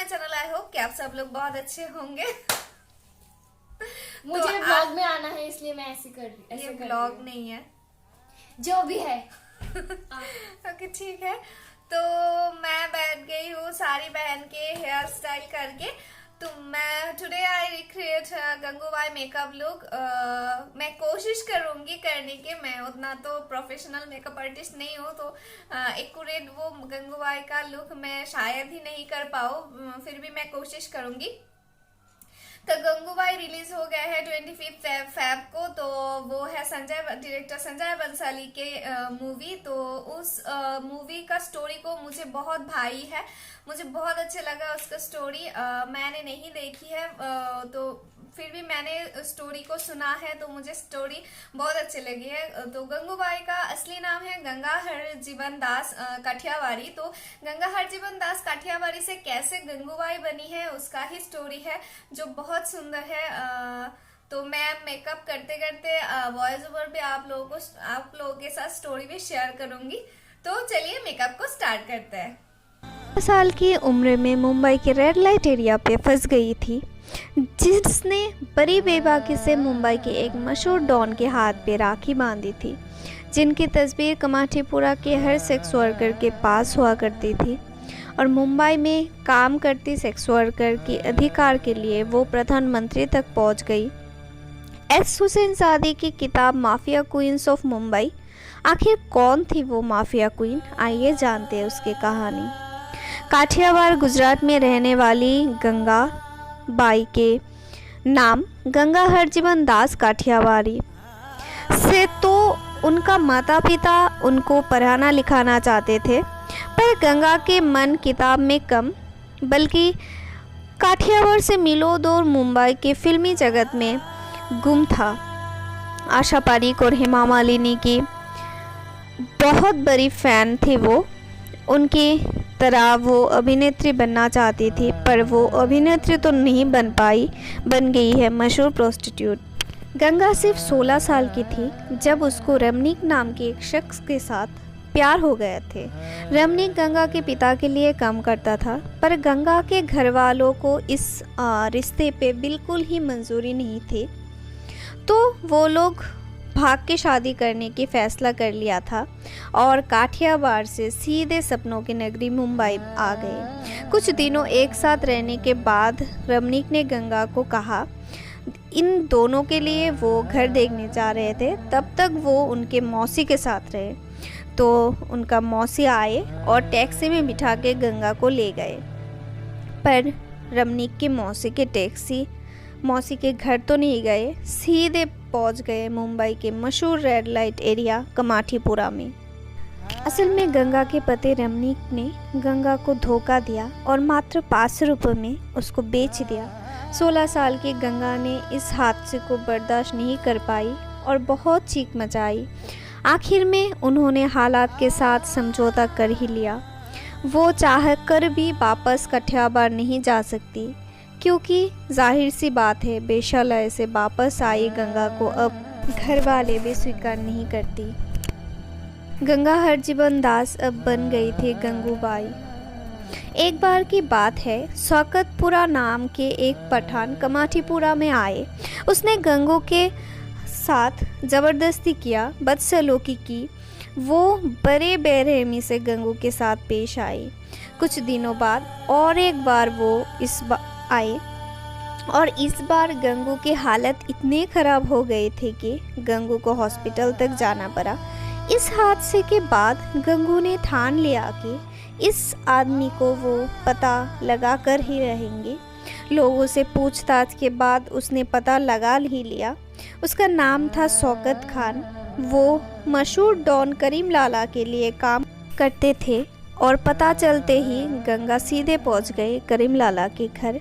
Channel. I hope कि आप सब लोग बहुत अच्छे होंगे। मुझे ब्लॉग में आना है इसलिए मैं ऐसे कर रही। ये ब्लॉग नहीं है, जो भी है। ओके ठीक है। तो मैं बैठ गई हूँ साड़ी पहन के, हेयर स्टाइल करके। तो मैं today I recreate Gangubai makeup look. मैं कोशिश करूंगी करने की। मैं उतना तो प्रोफेशनल मेकअप आर्टिस्ट नहीं हूँ, तो एक्यूरेट वो गंगूबाई का लुक मैं शायद ही नहीं कर पाऊँ। फिर भी मैं कोशिश करूंगी। तो गंगूबाई रिलीज हो गया है 25 फेब को। तो वो है डायरेक्टर संजय बंसाली के मूवी। तो उस मूवी का स्टोरी को मुझे बहुत भाई है, मुझे बहुत अच्छा लगा उसका स्टोरी। मैंने नहीं देखी है, तो फिर भी मैंने स्टोरी को सुना है, तो मुझे स्टोरी बहुत अच्छी लगी है। तो गंगूबाई का असली नाम है गंगा हरजीवन दास काठियावाड़ी। तो गंगा हरजीवन दास काठियावाड़ी से कैसे गंगूबाई बनी है उसका ही स्टोरी है, जो बहुत सुंदर है। तो मैं मेकअप करते करते वॉइस ओवर पे आप लोगों के साथ स्टोरी भी शेयर करूंगी। तो चलिए मेकअप को स्टार्ट करते हैं। 12 साल की उम्र में मुंबई के रेड लाइट एरिया पे फंस गई थी, जिसने बड़ी बेबाकी से मुंबई के एक मशहूर डॉन के हाथ पे राखी बांधी थी, जिनकी तस्वीर कमाठीपुरा के हर सेक्स वर्कर के पास हुआ करती थी। और मुंबई में काम करती सेक्स वर्कर के अधिकार के लिए वो प्रधानमंत्री तक पहुंच गई। एस हुसैन सादी की किताब माफिया क्वींस ऑफ मुंबई। आखिर कौन थी वो माफिया क्वीन, आइए जानते हैं उसकी कहानी। काठियावाड़ गुजरात में रहने वाली गंगा बाई के नाम गंगा हरजीवन दास काठियावाड़ी से तो उनका माता पिता उनको पढ़ाना लिखाना चाहते थे, पर गंगा के मन किताब में कम बल्कि काठियावाड़ से मिलो दूर मुंबई के फिल्मी जगत में गुम था। आशा पारीक और हेमा मालिनी की बहुत बड़ी फैन थे वो। उनकी तरह वो अभिनेत्री बनना चाहती थी, पर वो अभिनेत्री तो नहीं बन पाई, बन गई है मशहूर प्रोस्टिट्यूट। गंगा सिर्फ 16 साल की थी जब उसको रमनीक नाम के एक शख्स के साथ प्यार हो गए थे। रमनीक गंगा के पिता के लिए काम करता था, पर गंगा के घर वालों को इस रिश्ते पे बिल्कुल ही मंजूरी नहीं थी। तो वो लोग भाग के शादी करने की फैसला कर लिया था और काठियावाड़ से सीधे सपनों की नगरी मुंबई आ गए। कुछ दिनों एक साथ रहने के बाद रमनीक ने गंगा को कहा इन दोनों के लिए वो घर देखने जा रहे थे। तब तक वो उनके मौसी के साथ रहे। तो उनका मौसी आए और टैक्सी में बिठा के गंगा को ले गए, पर रमनीक की मौसी के घर तो नहीं गए, सीधे पहुंच गए मुंबई के मशहूर रेड लाइट एरिया कमाठीपुरा में। असल में गंगा के पति रमनीक ने गंगा को धोखा दिया और मात्र 500 रुपये में उसको बेच दिया। 16 साल की गंगा ने इस हादसे को बर्दाश्त नहीं कर पाई और बहुत चीख मचाई। आखिर में उन्होंने हालात के साथ समझौता कर ही लिया। वो चाह कर भी वापस काठियावाड़ नहीं जा सकती, क्योंकि जाहिर सी बात है बेशलय से वापस आई गंगा को अब घर वाले भी स्वीकार नहीं करती। गंगा हरजीवन दास अब बन गई थी गंगूबाई। एक बार की बात है, शौकतपुरा नाम के एक पठान कमाठीपुरा में आए। उसने गंगू के साथ ज़बरदस्ती किया, बदसलूकी की। वो बड़े बेरहमी से गंगू के साथ पेश आई। कुछ दिनों बाद और एक बार वो आए और इस बार गंगू की हालत इतने ख़राब हो गई थी कि गंगू को हॉस्पिटल तक जाना पड़ा। इस हादसे के बाद गंगू ने ठान लिया कि इस आदमी को वो पता लगा कर ही रहेंगे। लोगों से पूछताछ के बाद उसने पता लगा ही लिया। उसका नाम था शौकत खान। वो मशहूर डॉन करीम लाला के लिए काम करते थे और पता चलते ही गंगा सीधे पहुंच गए करीम लाला के घर।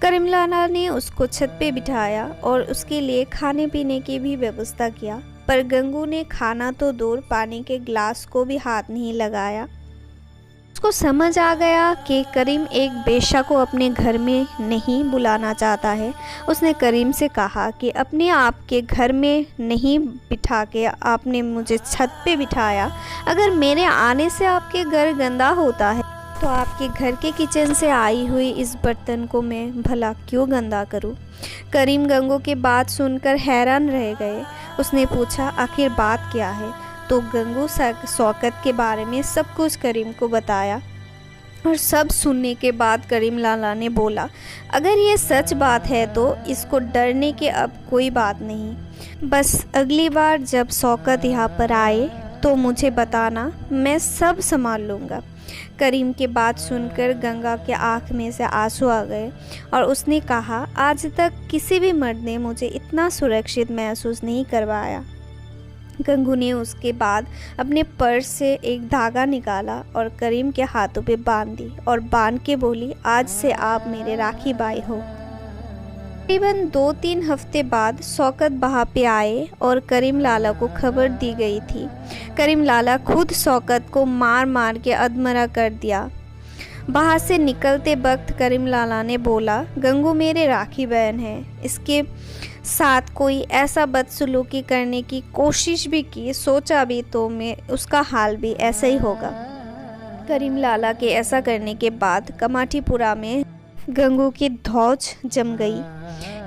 करीम लाला ने उसको छत पे बिठाया और उसके लिए खाने पीने की भी व्यवस्था किया, पर गंगू ने खाना तो दूर, पानी के गिलास को भी हाथ नहीं लगाया। उसको समझ आ गया कि करीम एक बेश्या को अपने घर में नहीं बुलाना चाहता है। उसने करीम से कहा कि अपने आप के घर में नहीं बिठा के आपने मुझे छत पे बिठाया। अगर मेरे आने से आपके घर गंदा होता है तो आपके घर के किचन से आई हुई इस बर्तन को मैं भला क्यों गंदा करूं? करीम गंगू की बात सुनकर हैरान रह गए। उसने पूछा, आखिर बात क्या है? तो गंगू शौकत के बारे में सब कुछ करीम को बताया और सब सुनने के बाद करीम लाला ने बोला, अगर ये सच बात है तो इसको डरने की अब कोई बात नहीं। बस अगली बार जब शौकत यहाँ पर आए तो मुझे बताना, मैं सब संभाल लूँगा। करीम की बात सुनकर गंगा के आँख में से आंसू आ गए और उसने कहा, आज तक किसी भी मर्द ने मुझे इतना सुरक्षित महसूस नहीं करवाया। गंगू ने उसके बाद अपने पर्स से एक धागा निकाला और करीम के हाथों पे बांध दी और बांध के बोली, आज से आप मेरे राखी बाई हो। तकरीबन 2-3 हफ्ते बाद शौकत वहाँ पे आए और करीम लाला को खबर दी गई थी। करीम लाला खुद शौकत को मार मार के अधमरा कर दिया। बाहर से निकलते वक्त करीम लाला ने बोला, गंगू मेरे राखी बहन है, इसके साथ कोई ऐसा बदसलूकी करने की कोशिश भी की, सोचा भी तो मैं उसका हाल भी ऐसा ही होगा। करीम लाला के ऐसा करने के बाद कमाठीपुरा में गंगू की धौंस जम गई।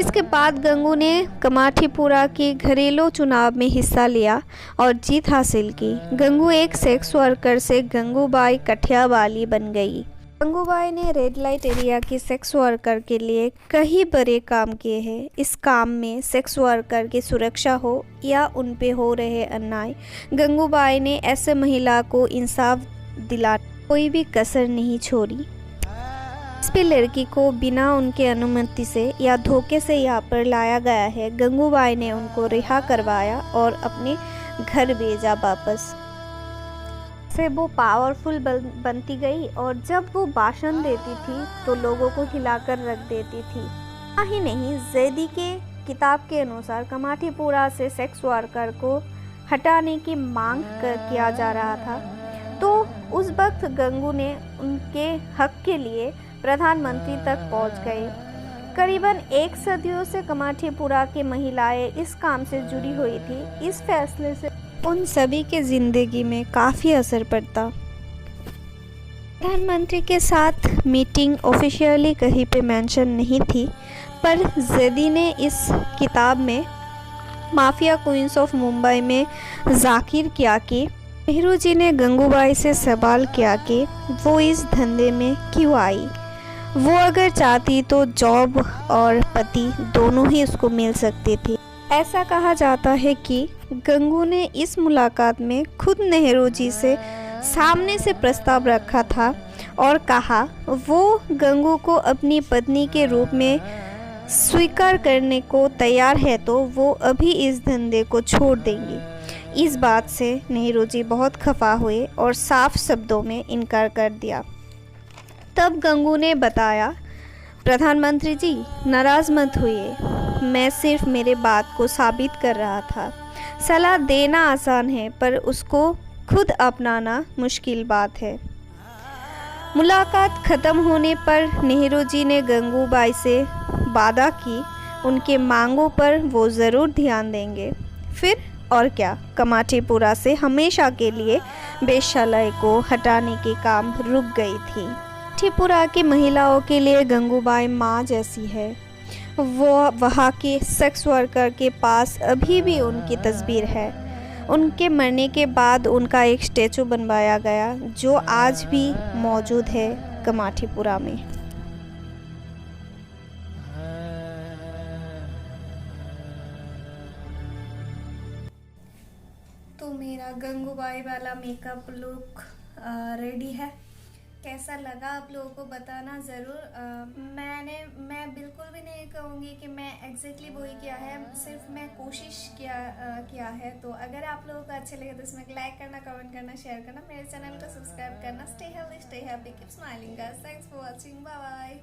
इसके बाद गंगू ने कमाठीपुरा के घरेलू चुनाव में हिस्सा लिया और जीत हासिल की। गंगू एक सेक्स वर्कर से गंगूबाई कठियावाली बन गई। गंगूबाई ने रेड लाइट एरिया के सेक्स वर्कर के लिए कई बड़े काम किए हैं। इस काम में सेक्स वर्कर की सुरक्षा हो या उन पे हो रहे अन्याय, गंगूबाई ने ऐसे महिला को इंसाफ दिलाने कोई भी कसर नहीं छोड़ी। इस पे लड़की को बिना उनके अनुमति से या धोखे से यहाँ पर लाया गया है। गंगूबाई ने उनको रिहा करवाया और अपने घर भेजा वापस। से वो पावरफुल बनती गई और जब वो भाषण देती थी तो लोगों को हिलाकर रख देती थी। ही नहीं, जैदी के किताब के अनुसार कमाठीपुरा से सेक्स वर्कर को हटाने की मांग किया जा रहा था। तो उस वक्त गंगू ने उनके हक के लिए प्रधानमंत्री तक पहुंच गए। करीबन 1 सदियों से कमाठीपुरा की महिलाएं इस काम से जुड़ी हुई थी। इस फैसले से उन सभी के ज़िंदगी में काफ़ी असर पड़ता। प्रधानमंत्री के साथ मीटिंग ऑफिशियली कहीं पे मेंशन नहीं थी, पर जैदी ने इस किताब में माफिया क्वींस ऑफ मुंबई में जाकिर किया कि नेहरू जी ने गंगूबाई से सवाल किया कि वो इस धंधे में क्यों आई। वो अगर चाहती तो जॉब और पति दोनों ही उसको मिल सकती थी। ऐसा कहा जाता है कि गंगू ने इस मुलाकात में खुद नेहरू जी से सामने से प्रस्ताव रखा था और कहा वो गंगू को अपनी पत्नी के रूप में स्वीकार करने को तैयार है तो वो अभी इस धंधे को छोड़ देंगी। इस बात से नेहरू जी बहुत खफा हुए और साफ शब्दों में इनकार कर दिया। तब गंगू ने बताया, प्रधानमंत्री जी नाराज़ मत होइए, मैं सिर्फ मेरे बात को साबित कर रहा था। सलाह देना आसान है पर उसको खुद अपनाना मुश्किल बात है। मुलाकात ख़त्म होने पर नेहरू जी ने गंगूबाई से वादा की उनके मांगों पर वो ज़रूर ध्यान देंगे। फिर और क्या, कमाठीपुरा से हमेशा के लिए वेश्यालय को हटाने के काम रुक गई थी। कमाठीपुरा की महिलाओं के लिए गंगूबाई माँ जैसी है। वो वहाँ के सेक्स वर्कर के पास अभी भी उनकी तस्वीर है। उनके मरने के बाद उनका एक स्टैचू बनवाया गया जो आज भी मौजूद है कमाठीपुरा में। तो मेरा गंगूबाई वाला मेकअप लुक रेडी है। कैसा लगा आप लोगों को बताना ज़रूर। मैं बिल्कुल भी नहीं कहूँगी कि मैं एग्जैक्टली वही किया है, सिर्फ मैं कोशिश किया है। तो अगर आप लोगों को अच्छे लगे तो इसमें लाइक करना, कमेंट करना, शेयर करना, मेरे चैनल को सब्सक्राइब करना। Stay healthy, stay happy, keep smiling guys. Thanks for watching, bye bye.